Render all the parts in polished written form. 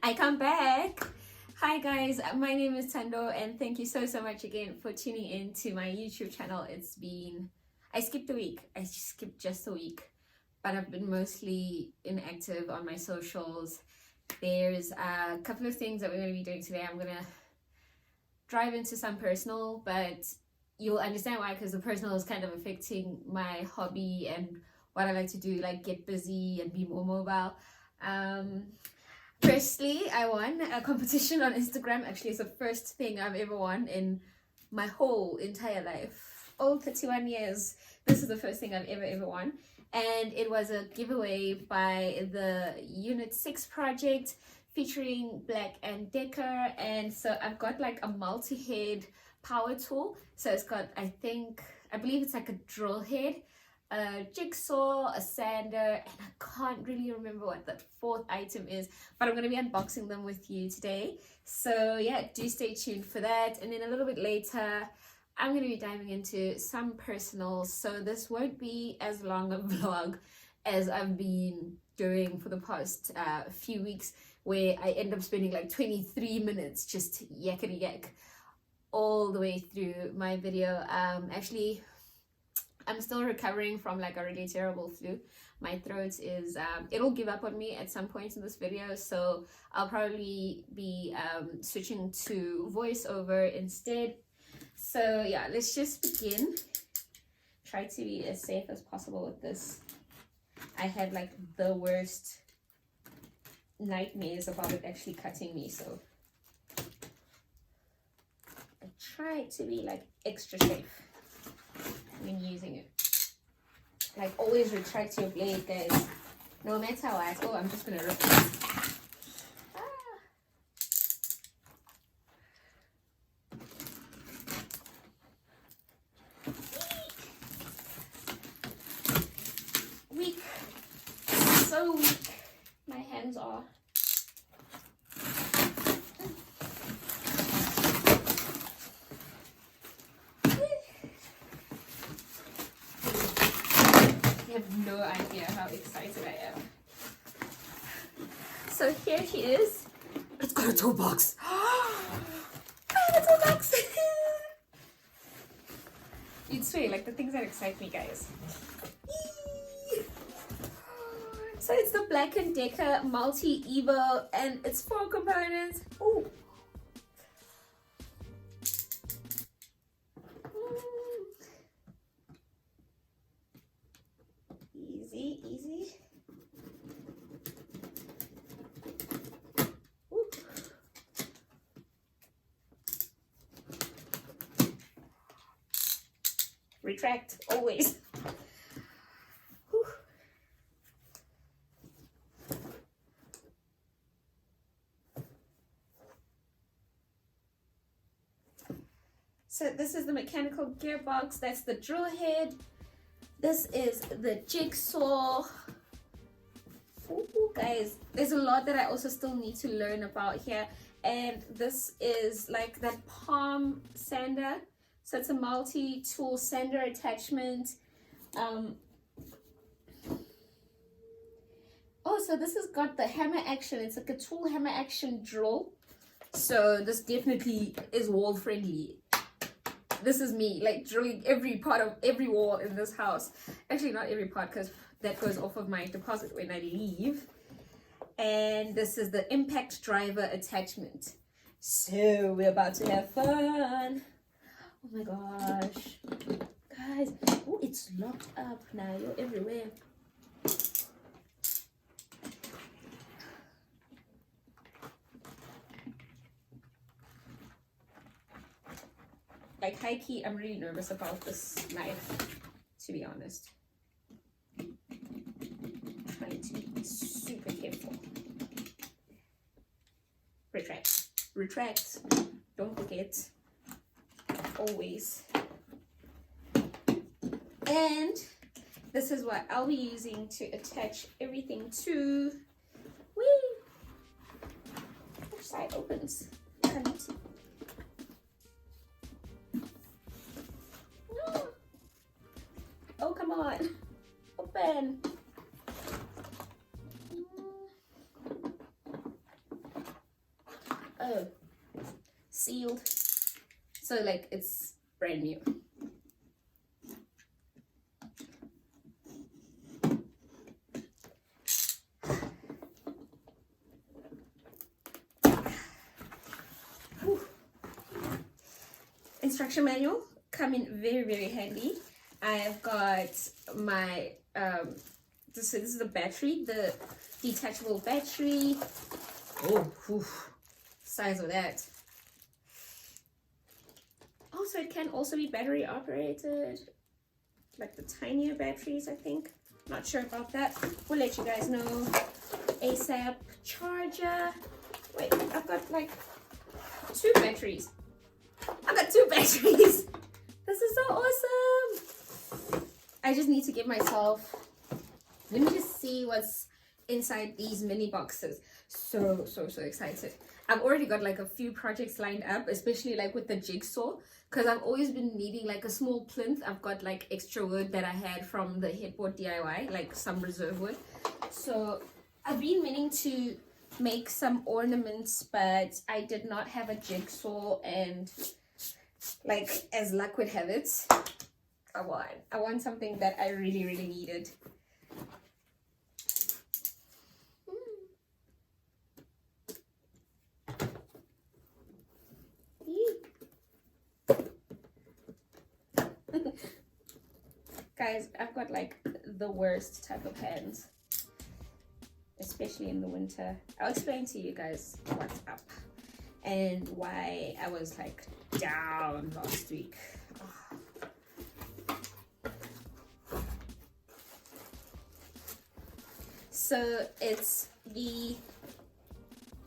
I come back. Hi guys, my name is Tando and thank you so much again for tuning in to my YouTube channel. I skipped a week. I skipped just a week, but I've been mostly inactive on my socials. There's a couple of things that we're going to be doing today. I'm going to drive into some personal, but you'll understand why, because the personal is kind of affecting my hobby and what I like to do, like get busy and be more mobile. Firstly, I won a competition on Instagram. Actually, it's the first thing I've ever won in my whole entire life. All 31 years. This is the first thing I've ever won. And it was a giveaway by the Unit 6 project featuring Black and Decker. And so I've got like a multi-head power tool. So it's got, I believe it's like a drill head, a jigsaw, a sander, and I can't really remember what that fourth item is, but I'm going to be unboxing them with you today. So yeah, do stay tuned for that. And then a little bit later, I'm going to be diving into some personals. So this won't be as long a vlog as I've been doing for the past few weeks, where I end up spending like 23 minutes just yakety yak all the way through my video. Actually, I'm still recovering from like a really terrible flu. My throat is, it'll give up on me at some point in this video, so I'll probably be switching to voiceover instead. So yeah, let's just begin. Try to be as safe as possible with this. I had like the worst nightmares about it actually cutting me, so I try to be like extra safe when using it. Like, always retract your blade, guys, no matter what. Oh, I'm just gonna rip it. Weak, so weak my hands are. You have no idea how excited I am. So here she is. It's got a toolbox. A toolbox. You'd swear, like, the things that excite me, guys. So it's the Black & Decker Multi-Evo, and it's 4 components. Ooh. Easy. Ooh. Retract, always. Whew. So this is the mechanical gearbox. That's the drill head. This is the jigsaw. Ooh, guys, there's a lot that I also still need to learn about here. And this is like that palm sander. So it's a multi-tool sander attachment. Oh, so this has got the hammer action. It's like a tool hammer action drill. So this definitely is wall friendly. This is me, like, drilling every part of every wall in this house. Actually, not every part, because that goes off of my deposit when I leave. And this is the impact driver attachment. So we're about to have fun. Oh my gosh. Guys, oh, it's locked up now. You're everywhere. Like, high key, I'm really nervous about this knife, to be honest. Trying to be super careful. Retract. Don't forget. Always. And this is what I'll be using to attach everything to. Whee! Which side opens? Oh, come on. Open. So like it's brand new. Instruction manual come in very handy. I've got my this is the battery, the detachable battery. Oh, whew, size of that. Also, it can also be battery operated, like the tinier batteries, I think. Not sure about that. We'll let you guys know ASAP. Charger. Wait, I've got like 2 batteries. I've got 2 batteries. This is so awesome. I just need to give myself, let me just see what's inside these mini boxes. So excited. I've already got like a few projects lined up, especially like with the jigsaw, because I've always been needing like a small plinth. I've got like extra wood that I had from the headboard DIY, like some reserve wood. So I've been meaning to make some ornaments, but I did not have a jigsaw, and like as luck would have it, I want something that I really needed. Guys, I've got like the worst type of hands, especially in the winter. I'll explain to you guys what's up and why I was like down last week. So it's the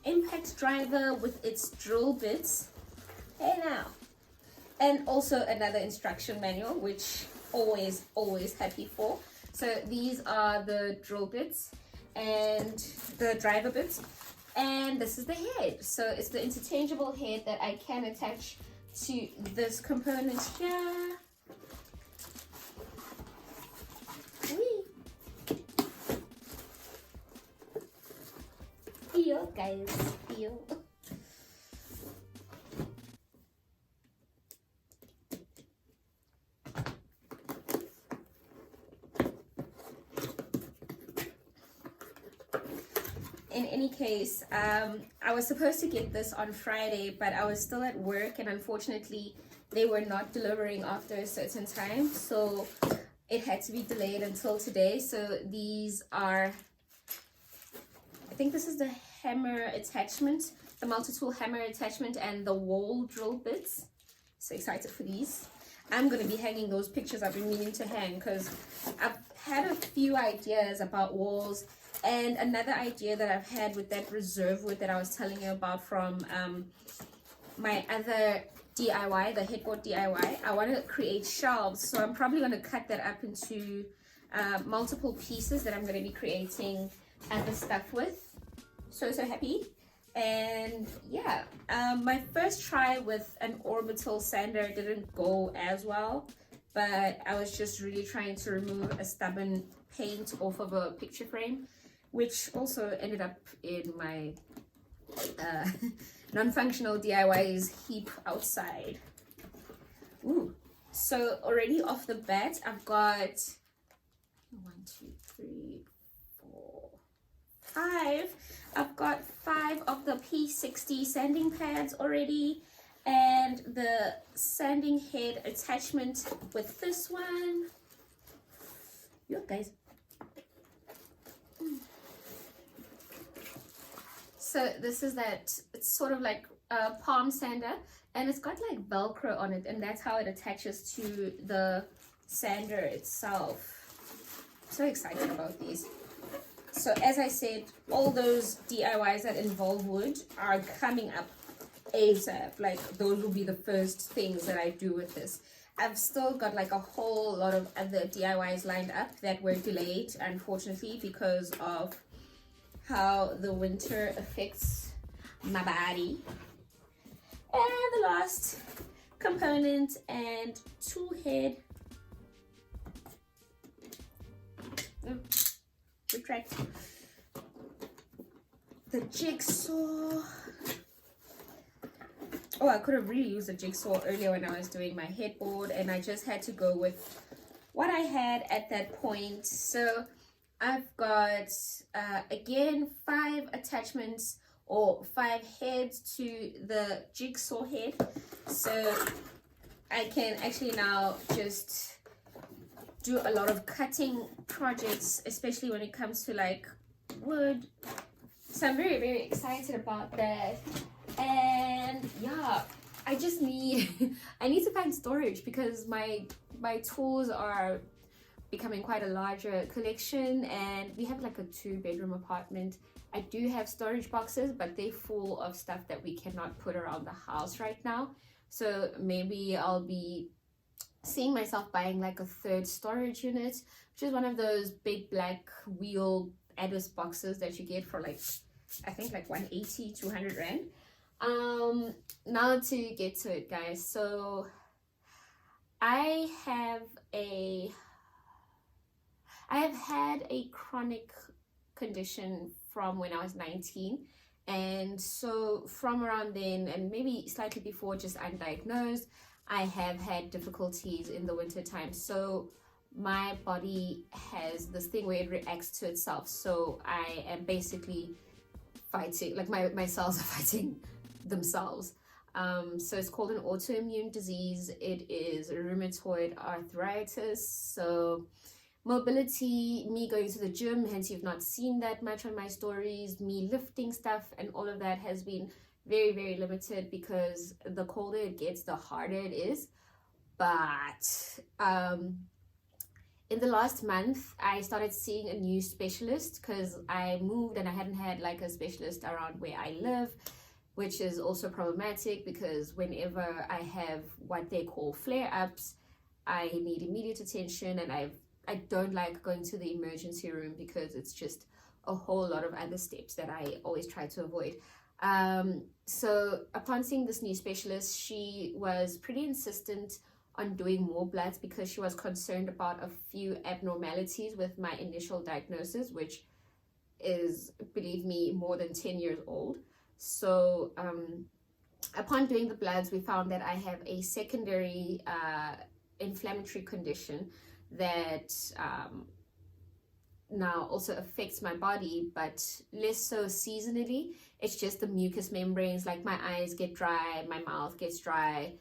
impact driver with its drill bits. Hey now. And also another instruction manual, which always happy for. So these are the drill bits and the driver bits, and this is the head. So it's the interchangeable head that I can attach to this component here. Feel, guys, feel. In any case, I was supposed to get this on Friday, but I was still at work, and unfortunately they were not delivering after a certain time, so it had to be delayed until today. So these are, I think this is the hammer attachment, the multi-tool hammer attachment, and the wall drill bits. So excited for these. I'm going to be hanging those pictures I've been meaning to hang, because I've had a few ideas about walls. And another idea that I've had with that reserve wood that I was telling you about from my other DIY, the headboard DIY, I want to create shelves. So I'm probably going to cut that up into multiple pieces that I'm going to be creating other stuff with. So happy. And yeah, my first try with an orbital sander didn't go as well, but I was just really trying to remove a stubborn paint off of a picture frame, which also ended up in my non-functional DIYs heap outside. Ooh, so already off the bat, I've got 1, 2, 3, 4, 5. I've got 5 of the P60 sanding pads already, and the sanding head attachment with this one. Look, guys. So this is that, it's sort of like a palm sander, and it's got like Velcro on it, and that's how it attaches to the sander itself. So excited about these. So as I said, all those DIYs that involve wood are coming up ASAP. Like those will be the first things that I do with this. I've still got like a whole lot of other DIYs lined up that were delayed, unfortunately, because of how the winter affects my body. And the last component and tool head. Retract. The jigsaw. Oh, I could have really used a jigsaw earlier when I was doing my headboard, and I just had to go with what I had at that point. So I've got again 5 attachments or 5 heads to the jigsaw head, so I can actually now just do a lot of cutting projects, especially when it comes to like wood. So I'm very, very excited about that. And yeah, I just need I need to find storage because my tools are becoming quite a larger collection, and we have like a 2-bedroom apartment. I do have storage boxes, but they're full of stuff that we cannot put around the house right now. So maybe I'll be seeing myself buying like a 3rd storage unit, which is one of those big black wheel Addis boxes that you get for like, I think like 180, 200 rand. Now to get to it, guys. So I have had a chronic condition from when I was 19, and so from around then and maybe slightly before, just undiagnosed, I have had difficulties in the winter time. So my body has this thing where it reacts to itself, so I am basically fighting, like my cells are fighting themselves. So it's called an autoimmune disease. It is rheumatoid arthritis. So mobility, me going to the gym, hence you've not seen that much on my stories, me lifting stuff and all of that has been very, very limited because the colder it gets, the harder it is. But in the last month, I started seeing a new specialist because I moved and I hadn't had like a specialist around where I live, which is also problematic because whenever I have what they call flare-ups, I need immediate attention, and I don't like going to the emergency room because it's just a whole lot of other steps that I always try to avoid. So upon seeing this new specialist, she was pretty insistent on doing more bloods because she was concerned about a few abnormalities with my initial diagnosis, which is, believe me, more than 10 years old. So upon doing the bloods, we found that I have a secondary inflammatory condition that now also affects my body, but less so seasonally. It's just the mucous membranes, like my eyes get dry, my mouth gets dry,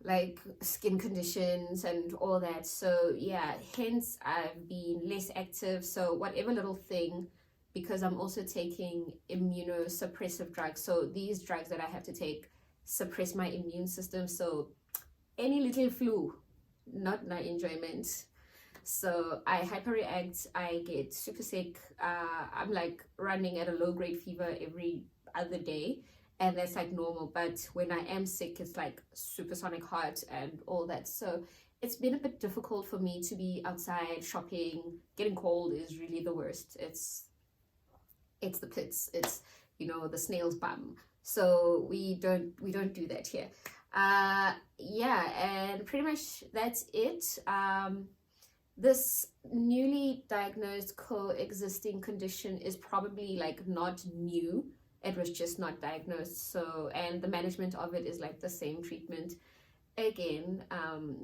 like skin conditions and all that. So yeah, hence I've been less active. So whatever little thing, because I'm also taking immunosuppressive drugs, so these drugs that I have to take suppress my immune system, so any little flu, not my enjoyment. So I hyperreact, I get super sick, I'm like running at a low-grade fever every other day, and that's like normal. But when I am sick, it's like supersonic hot and all that. So it's been a bit difficult for me to be outside shopping. Getting cold is really the worst. It's the pits, it's, you know, the snail's bum. So we don't do that here. Yeah, and pretty much that's it. This newly diagnosed coexisting condition is probably like not new, it was just not diagnosed. So, and the management of it is like the same treatment. Again,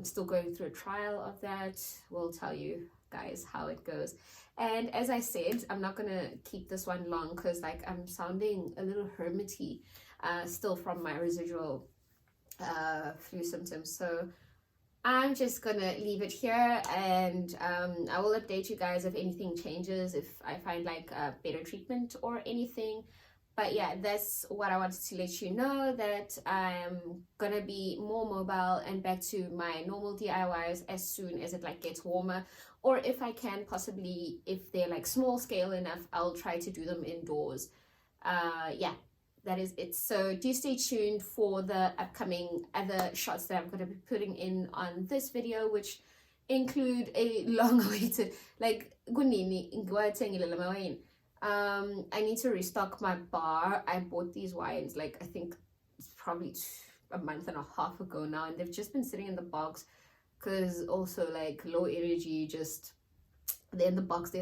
still going through a trial of that. We'll tell you guys how it goes. And as I said, I'm not gonna keep this one long because like I'm sounding a little hermity still from my residual flu symptoms. So I'm just gonna leave it here, and I will update you guys if anything changes, if I find like a better treatment or anything. But yeah, that's what I wanted to let you know, that I'm gonna be more mobile and back to my normal DIYs as soon as it like gets warmer, or if I can possibly, if they're like small scale enough, I'll try to do them indoors. Yeah, that is it. So do stay tuned for the upcoming other shots that I'm going to be putting in on this video, which include a long-awaited, like, I need to restock my bar. I bought these wines, like, I think it's probably a month and a half ago now, and they've just been sitting in the box because also, like, low energy, just, they're in the box,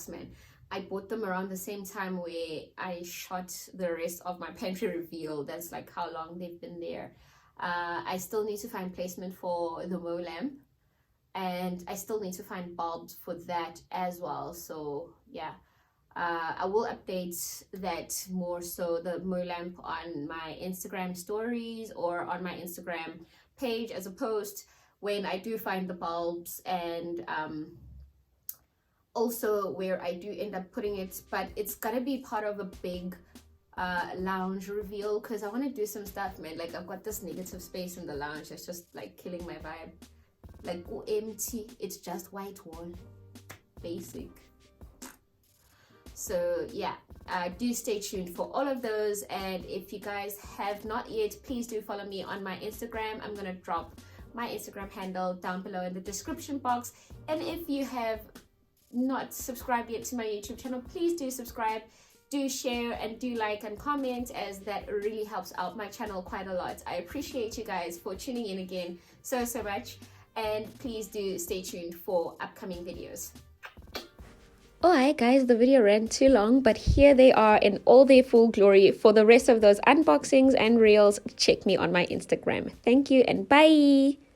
man. I bought them around the same time where I shot the rest of my pantry reveal. That's like how long they've been there. I still need to find placement for the Mo lamp, and I still need to find bulbs for that as well. So yeah, I will update that more, so the Mo lamp on my Instagram stories or on my Instagram page as a post when I do find the bulbs, and also where I do end up putting it, but it's gonna be part of a big lounge reveal, because I want to do some stuff, man. Like, I've got this negative space in the lounge that's just like killing my vibe. Like, oh, empty, it's just white wall, basic. So yeah, do stay tuned for all of those. And if you guys have not yet, please do follow me on my Instagram. I'm gonna drop my Instagram handle down below in the description box. And if you have not subscribed yet to my YouTube channel, please do subscribe, do share, and do like and comment, as that really helps out my channel quite a lot. I appreciate you guys for tuning in again so much, and please do stay tuned for upcoming videos. Alright guys, the video ran too long, but here they are in all their full glory. For the rest of those unboxings and reels, check me on my Instagram. Thank you and bye!